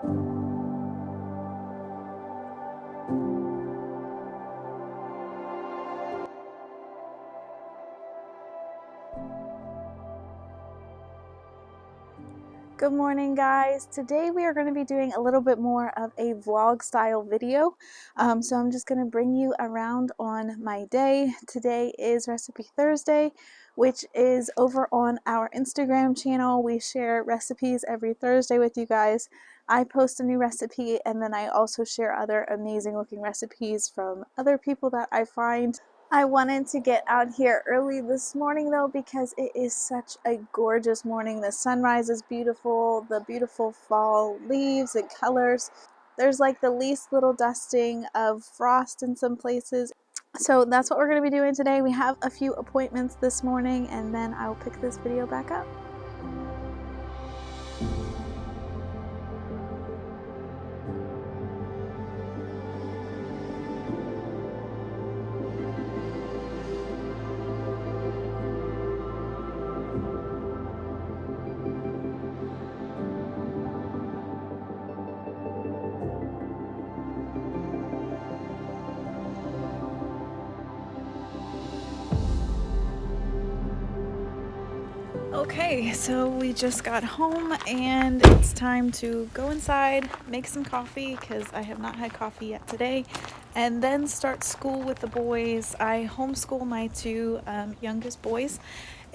Good morning, guys. Today we are going to be doing a little bit more of a vlog style video. So I'm just going to bring you around on my day. Today is Recipe Thursday, which is over on our Instagram channel. We share recipes every Thursday with you guys. I post a new recipe, and then I also share other amazing looking recipes from other people that I find. I wanted to get out here early this morning though because it is such a gorgeous morning. The sunrise is beautiful, the beautiful fall leaves and colors. There's like the least little dusting of frost in some places. So that's what we're going to be doing today. We have a few appointments this morning, and then I'll pick this video back up. Okay, so we just got home and it's time to go inside, make some coffee because I have not had coffee yet today, and then start school with the boys. I homeschool my two youngest boys,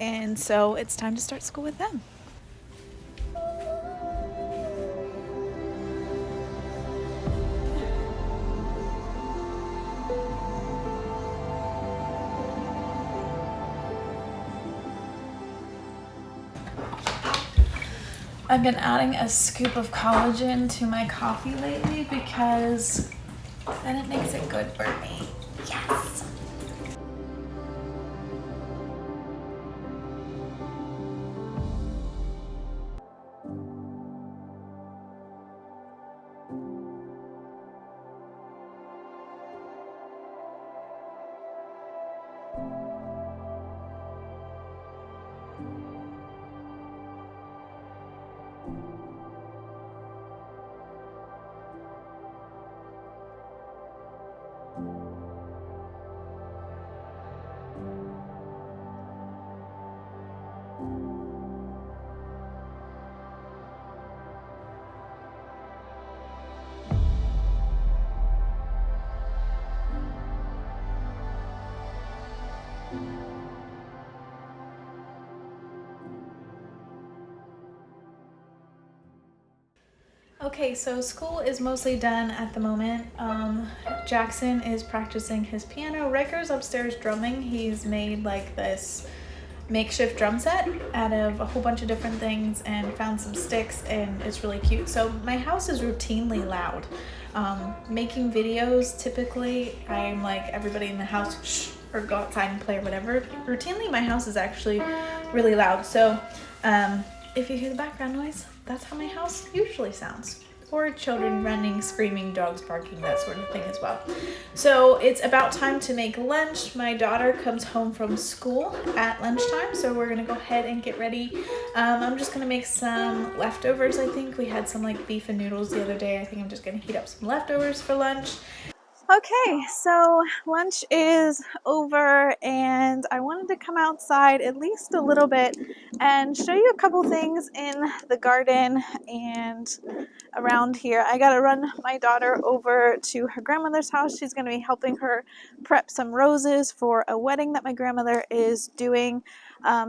and so it's time to start school with them. I've been adding a scoop of collagen to my coffee lately because then it makes it good for me. Yes! Okay, so school is mostly done at the moment. Jackson is practicing his piano. Riker's upstairs drumming. He's made like this makeshift drum set out of a whole bunch of different things and found some sticks, and it's really cute. So my house is routinely loud. Making videos, typically I'm like, everybody in the house shh, or go outside and play or whatever. Routinely my house is actually really loud. So if you hear the background noise, that's how my house usually sounds. Or children running, screaming, dogs barking, that sort of thing as well. So it's about time to make lunch. My daughter comes home from school at lunchtime, so we're gonna go ahead and get ready. I'm just gonna make some leftovers. I think we had some like beef and noodles the other day. I think I'm just gonna heat up some leftovers for lunch. Okay, so lunch is over and I wanted to come outside at least a little bit and show you a couple things in the garden and around here. I gotta run my daughter over to her grandmother's house. She's gonna be helping her prep some roses for a wedding that my grandmother is doing.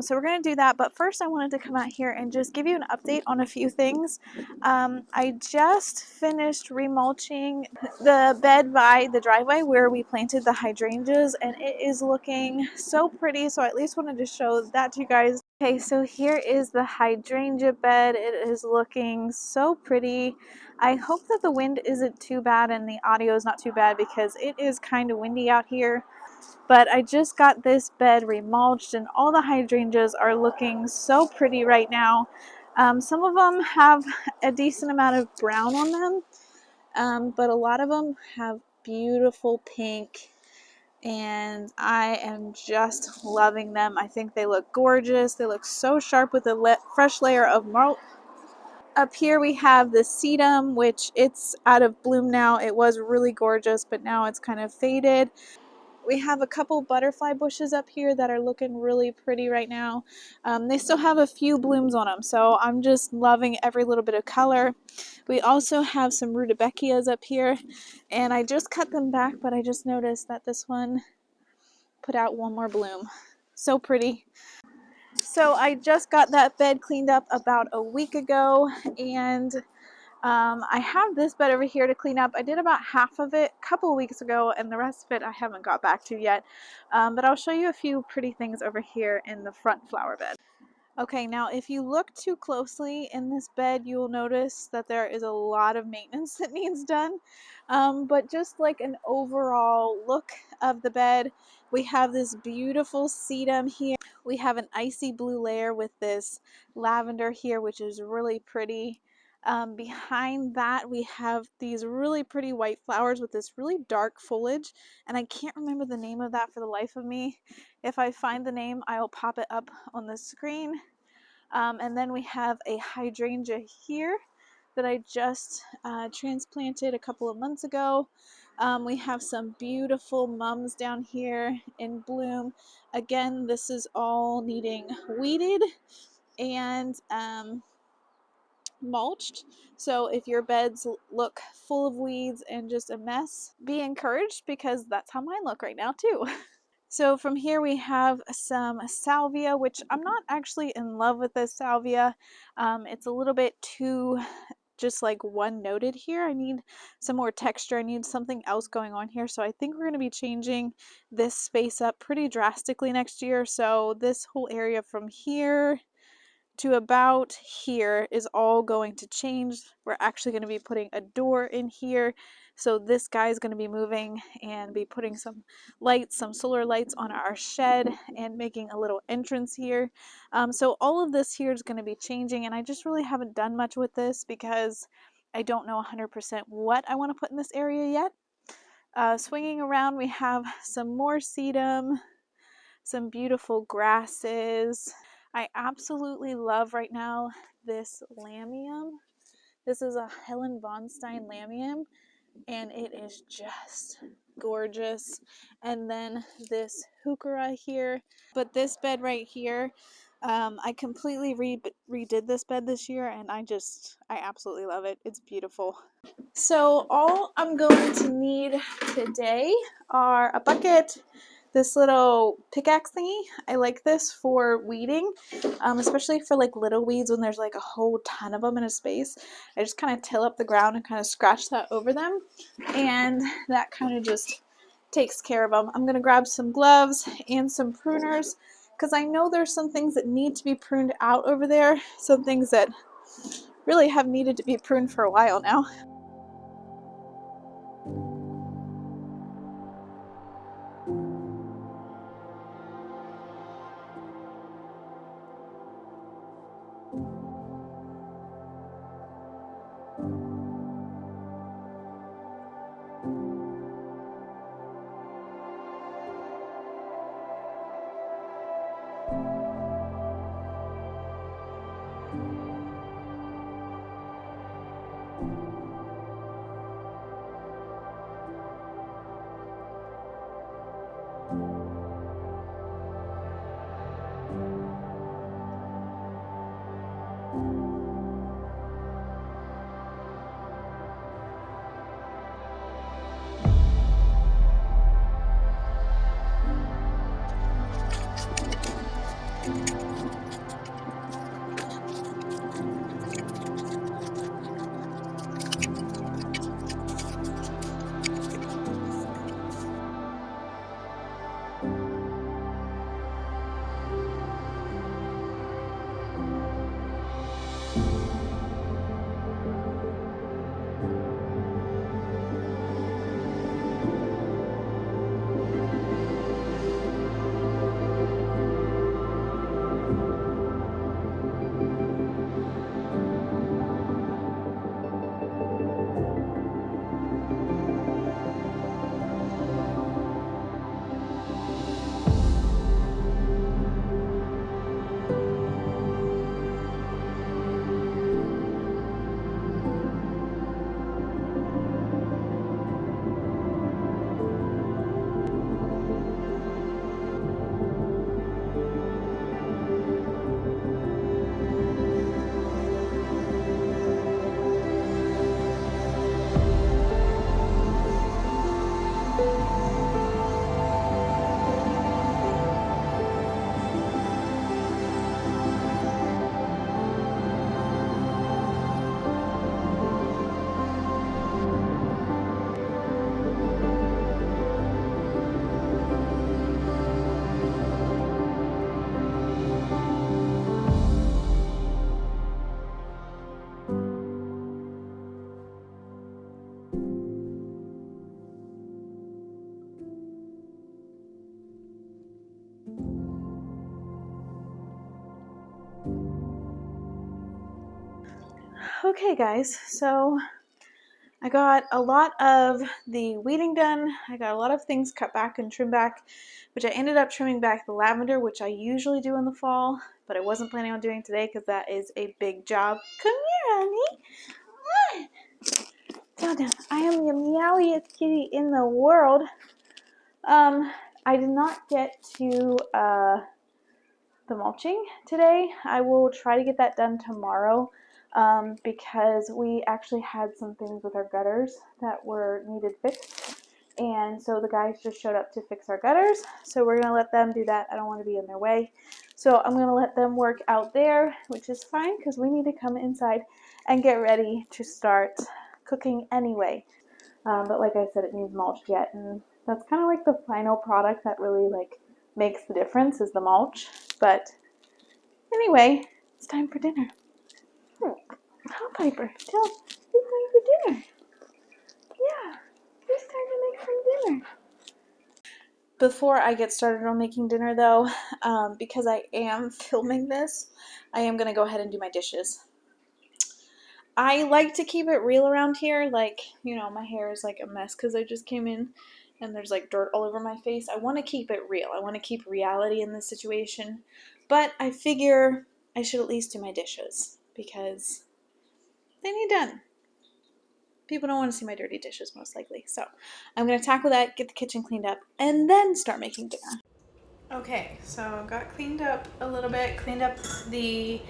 So we're gonna do that, but first I wanted to come out here and just give you an update on a few things. I just finished remulching the bed by the driveway where we planted the hydrangeas, and it is looking so pretty, so I at least wanted to show that to you guys. Okay, so here is the hydrangea bed. It is looking so pretty. I hope that the wind isn't too bad and the audio is not too bad because it is kind of windy out here. But I just got this bed remulched and all the hydrangeas are looking so pretty right now. Some of them have a decent amount of brown on them, but a lot of them have beautiful pink, and I am just loving them. I think they look gorgeous. They look so sharp with a fresh layer of mulch. Up here we have the sedum, which it's out of bloom now. It was really gorgeous, but now it's kind of faded. We have a couple butterfly bushes up here that are looking really pretty right now. They still have a few blooms on them, so I'm just loving every little bit of color. We also have some rudbeckias up here, and I just cut them back, but I just noticed that this one put out one more bloom. So pretty. So I just got that bed cleaned up about a week ago, and I have this bed over here to clean up. I did about half of it a couple of weeks ago, and the rest of it I haven't got back to yet. But I'll show you a few pretty things over here in the front flower bed. Okay, now if you look too closely in this bed, you will notice that there is a lot of maintenance that needs done. But just like an overall look of the bed, we have this beautiful sedum here. We have an icy blue layer with this lavender here, which is really pretty. Behind that, we have these really pretty white flowers with this really dark foliage, and I can't remember the name of that for the life of me. If I find the name, I'll pop it up on the screen. And then we have a hydrangea here that I just transplanted a couple of months ago. We have some beautiful mums down here in bloom. Again, this is all needing weeded and mulched. So if your beds look full of weeds and just a mess, be encouraged, because that's how mine look right now too. So from here we have some salvia, which I'm not actually in love with this salvia. It's a little bit too just like one noted here. I need some more texture. I need something else going on here. So I think we're going to be changing this space up pretty drastically next year. So this whole area from here to about here is all going to change. We're actually going to be putting a door in here. So this guy is going to be moving and be putting some lights, some solar lights on our shed and making a little entrance here. So all of this here is going to be changing, and I just really haven't done much with this because I don't know 100% what I want to put in this area yet. Swinging around, we have some more sedum, some beautiful grasses. I absolutely love right now this lamium. This is a Helen von Stein lamium, and it is just gorgeous. And then this heuchera here. But this bed right here, I completely redid this bed this year, and I absolutely love it. It's beautiful. So all I'm going to need today are a bucket, this little pickaxe thingy. I like this for weeding, especially for like little weeds when there's like a whole ton of them in a space. I just kind of till up the ground and kind of scratch that over them, and that kind of just takes care of them. I'm going to grab some gloves and some pruners because I know there's some things that need to be pruned out over there, some things that really have needed to be pruned for a while now. Okay guys, so I got a lot of the weeding done. I got a lot of things cut back and trimmed back, which I ended up trimming back the lavender, which I usually do in the fall, but I wasn't planning on doing today because that is a big job. Come here, honey. Down, down. I am the meowiest kitty in the world. I did not get to the mulching today. I will try to get that done tomorrow because we actually had some things with our gutters that were needed fixed, and so the guys just showed up to fix our gutters, so we're gonna let them do that. I don't want to be in their way, so I'm gonna let them work out there, which is fine because we need to come inside and get ready to start cooking anyway. But like I said, it needs mulched yet, and that's kind of like the final product that really like makes the difference is the mulch. But anyway, it's time for dinner. Huh, Piper? It's time for dinner. Yeah, it's time to make some dinner. Before I get started on making dinner though, because I am filming this, I am going to go ahead and do my dishes. I like to keep it real around here, like, you know, my hair is like a mess because I just came in and there's like dirt all over my face. I want to keep it real. I want to keep reality in this situation, but I figure I should at least do my dishes because they need done. People don't want to see my dirty dishes most likely, so I'm going to tackle that, get the kitchen cleaned up, and then start making dinner. Okay, so got cleaned up a little bit, cleaned up the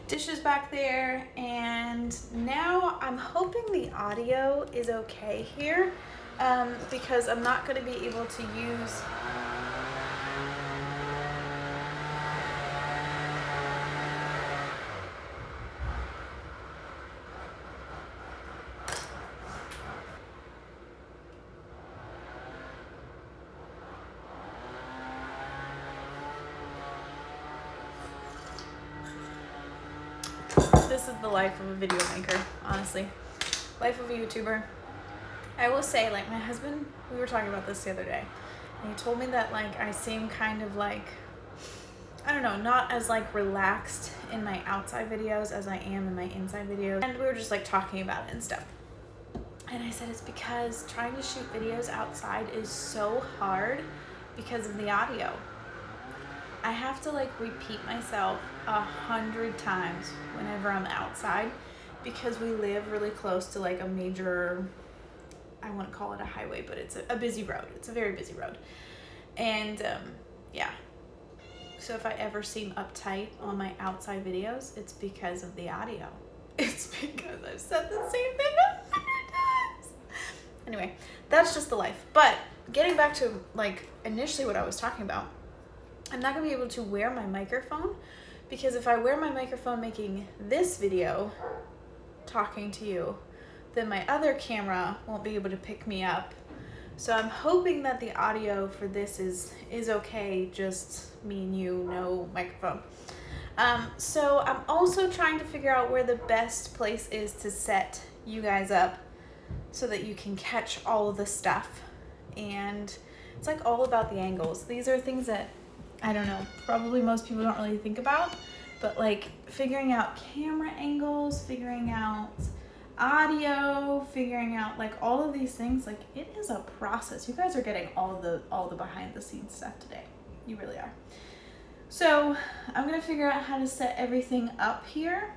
dishes back there, and now I'm hoping the audio is okay here because I'm not going to be able to use this is the life of a video maker, honestly. Life of a YouTuber. I will say, like, my husband, we were talking about this the other day, and he told me that, like, I seem kind of like, I don't know, not as, like, relaxed in my outside videos as I am in my inside videos. And we were just, like, talking about it and stuff. And I said it's because trying to shoot videos outside is so hard because of the audio. I have to like repeat myself 100 times whenever I'm outside because we live really close to like a major, I wouldn't call it a highway, but it's a busy road. It's a very busy road. And yeah, so if I ever seem uptight on my outside videos, it's because of the audio. It's because I've said the same thing 100 times. Anyway, that's just the life. But getting back to like initially what I was talking about, I'm not gonna be able to wear my microphone because if I wear my microphone making this video, talking to you, then my other camera won't be able to pick me up. So I'm hoping that the audio for this is okay, just me and you, no microphone. So I'm also trying to figure out where the best place is to set you guys up so that you can catch all of the stuff. And it's like all about the angles. These are things that, I don't know, probably most people don't really think about, but like figuring out camera angles, figuring out audio, figuring out like all of these things, like it is a process. You guys are getting all the behind the scenes stuff today. You really are. So I'm gonna figure out how to set everything up here.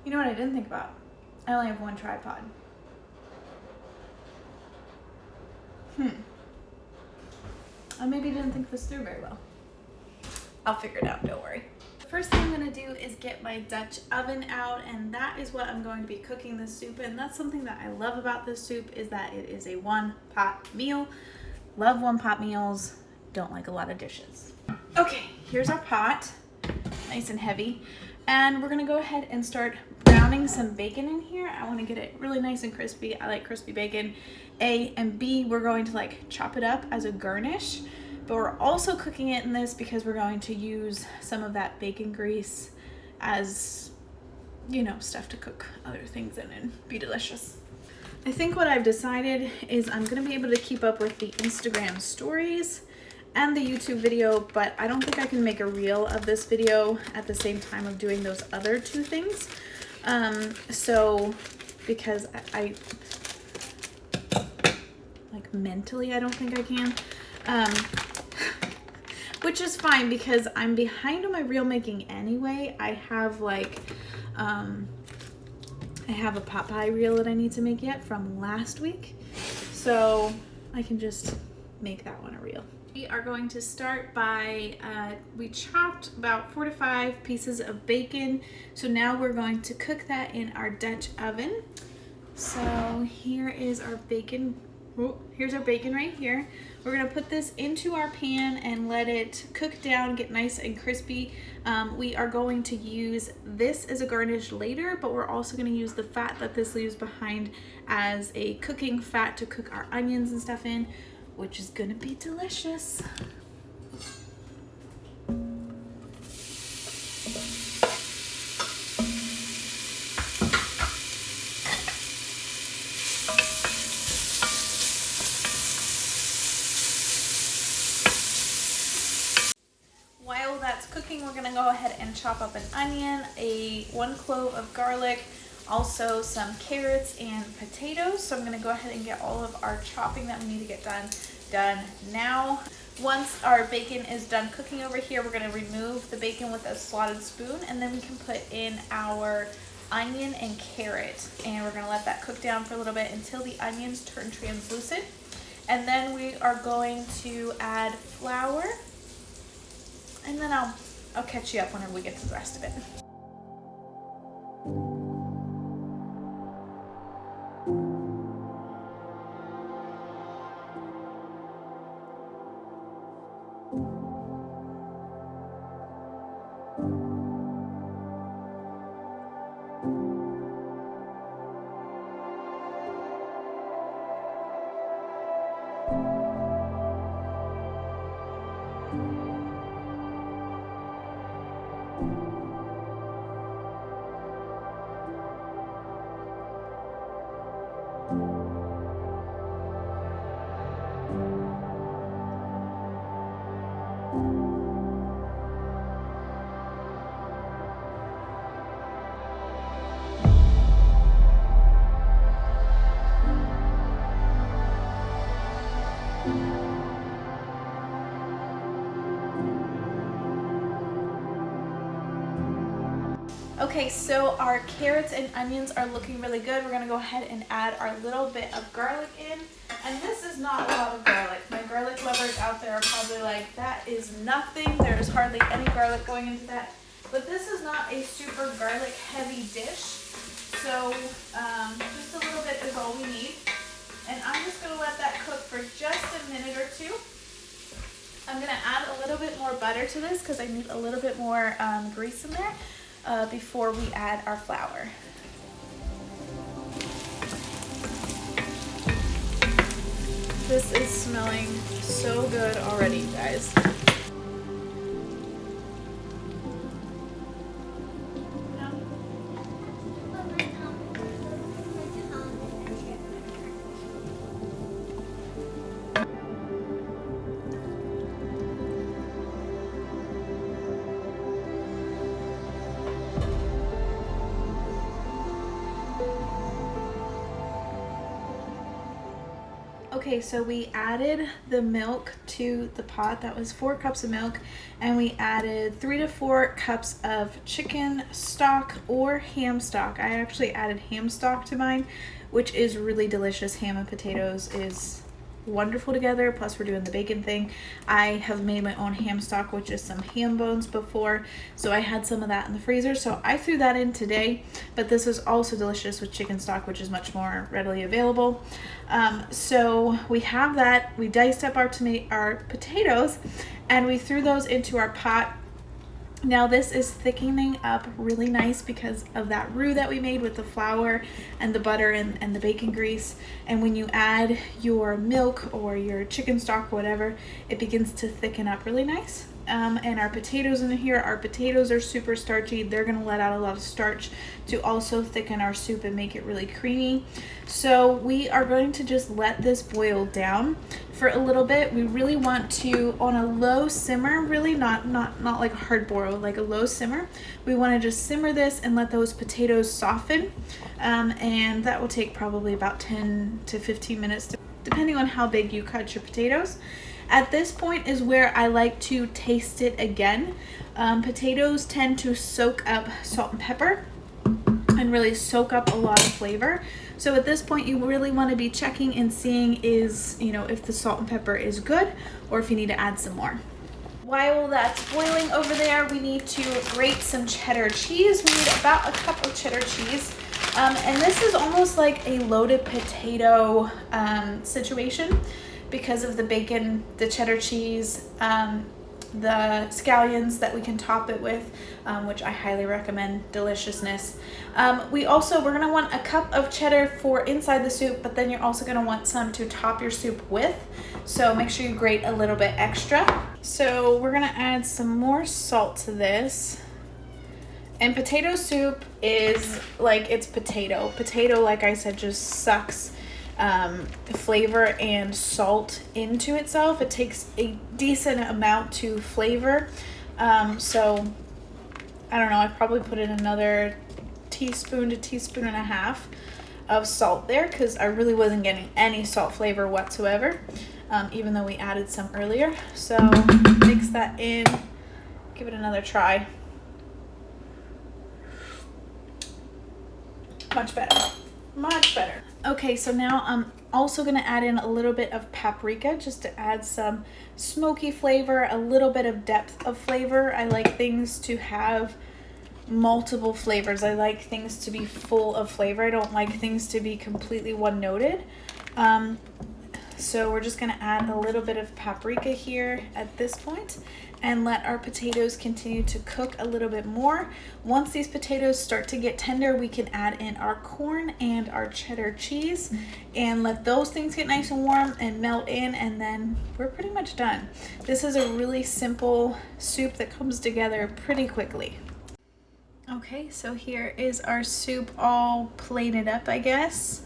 You know what I didn't think about? I only have one tripod. I maybe didn't think this through very well. I'll figure it out, don't worry. The first thing I'm gonna do is get my Dutch oven out, and that is what I'm going to be cooking this soup in. That's something that I love about this soup is that it is a one-pot meal. Love one-pot meals, don't like a lot of dishes. Okay, here's our pot, nice and heavy. And we're gonna go ahead and start browning some bacon in here. I wanna get it really nice and crispy. I like crispy bacon. A, and B, we're going to like chop it up as a garnish, but we're also cooking it in this because we're going to use some of that bacon grease as, you know, stuff to cook other things in and be delicious. I think what I've decided is I'm gonna be able to keep up with the Instagram stories and the YouTube video, but I don't think I can make a reel of this video at the same time of doing those other two things. So because I like mentally I don't think I can, which is fine because I'm behind on my reel making anyway. I have like I have a pot pie reel that I need to make yet from last week, so I can just make that one a reel. We are going to start by, we chopped about 4 to 5 pieces of bacon. So now we're going to cook that in our Dutch oven. So here is our bacon. Oh, here's our bacon right here. We're gonna put this into our pan and let it cook down, get nice and crispy. We are going to use this as a garnish later, but we're also gonna use the fat that this leaves behind as a cooking fat to cook our onions and stuff in, which is gonna be delicious. While that's cooking, we're gonna go ahead and chop up an onion, 1 clove of garlic, also some carrots and potatoes. So I'm gonna go ahead and get all of our chopping that we need to get done now. Once our bacon is done cooking over here, we're gonna remove the bacon with a slotted spoon, and then we can put in our onion and carrot, and we're gonna let that cook down for a little bit until the onions turn translucent. And then we are going to add flour, and then I'll catch you up whenever we get to the rest of it. Okay, so our carrots and onions are looking really good. We're gonna go ahead and add our little bit of garlic in. And this is not a lot of garlic. My garlic lovers out there are probably like, that is nothing. There's hardly any garlic going into that. But this is not a super garlic heavy dish. So just a little bit is all we need. And I'm just gonna let that cook for just a minute or two. I'm gonna add a little bit more butter to this because I need a little bit more grease in there. Before we add our flour. This is smelling so good already, you guys. Okay, so we added the milk to the pot. That was 4 cups of milk, and we added 3 to 4 cups of chicken stock or ham stock. I actually added ham stock to mine, which is really delicious. Ham and potatoes is wonderful together, plus we're doing the bacon thing. I have made my own ham stock, which is some ham bones before, so I had some of that in the freezer, so I threw that in today. But this is also delicious with chicken stock, which is much more readily available. So we have that. We diced up our potatoes, and we threw those into our pot. Now this is thickening up really nice because of that roux that we made with the flour and the butter and the bacon grease. And when you add your milk or your chicken stock or whatever, it begins to thicken up really nice. and our potatoes in here. Our potatoes are super starchy. They're gonna let out a lot of starch to also thicken our soup and make it really creamy. So we are going to just let this boil down for a little bit. We really want to, on a low simmer, really not like a hard boil, like a low simmer. We want to just simmer this and let those potatoes soften, and that will take probably about 10 to 15 minutes depending on how big you cut your potatoes. At this point is where I like to taste it again. Potatoes tend to soak up salt and pepper and really soak up a lot of flavor. So at this point you really want to be checking and seeing if the salt and pepper is good or if you need to add some more. While that's boiling over there, we need to grate some cheddar cheese. We need about a cup of cheddar cheese. And this is almost like a loaded potato situation because of the bacon, the cheddar cheese, the scallions that we can top it with, which I highly recommend. Deliciousness. We're gonna want a cup of cheddar for inside the soup, but then you're also gonna want some to top your soup with. So make sure you grate a little bit extra. So we're gonna add some more salt to this. And potato soup is like, it's potato. Potato, like I said, just sucks flavor and salt into itself. It takes a decent amount to flavor. So I don't know, I probably put in another teaspoon to teaspoon and a half of salt there because I really wasn't getting any salt flavor whatsoever, even though we added some earlier. So mix that in, give it another try. Much better, much better. Okay, so now I'm also gonna add in a little bit of paprika just to add some smoky flavor, a little bit of depth of flavor. I like things to have multiple flavors. I like things to be full of flavor. I don't like things to be completely one-noted. So we're just gonna add a little bit of paprika here at this point and let our potatoes continue to cook a little bit more. Once these potatoes start to get tender, we can add in our corn and our cheddar cheese and let those things get nice and warm and melt in, and then we're pretty much done. This is a really simple soup that comes together pretty quickly. Okay, so here is our soup all plated up, I guess.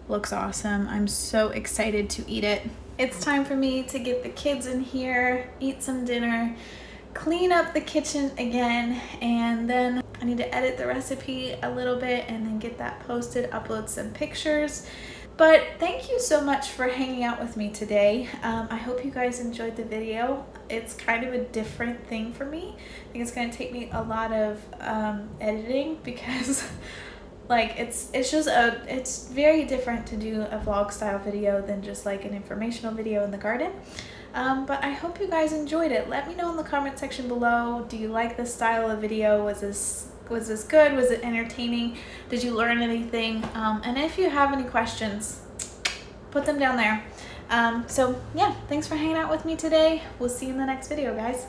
Looks awesome. I'm so excited to eat it. It's time for me to get the kids in here, eat some dinner, clean up the kitchen again, and then I need to edit the recipe a little bit and then get that posted, upload some pictures. But thank you so much for hanging out with me today. I hope you guys enjoyed the video. It's kind of a different thing for me. I think it's gonna take me a lot of editing because like it's very different to do a vlog style video than just like an informational video in the garden. But I hope you guys enjoyed it. Let me know in the comment section below. Do you like this style of video? Was this good? Was it entertaining? Did you learn anything? And if you have any questions, put them down there. So yeah, thanks for hanging out with me today. We'll see you in the next video, guys.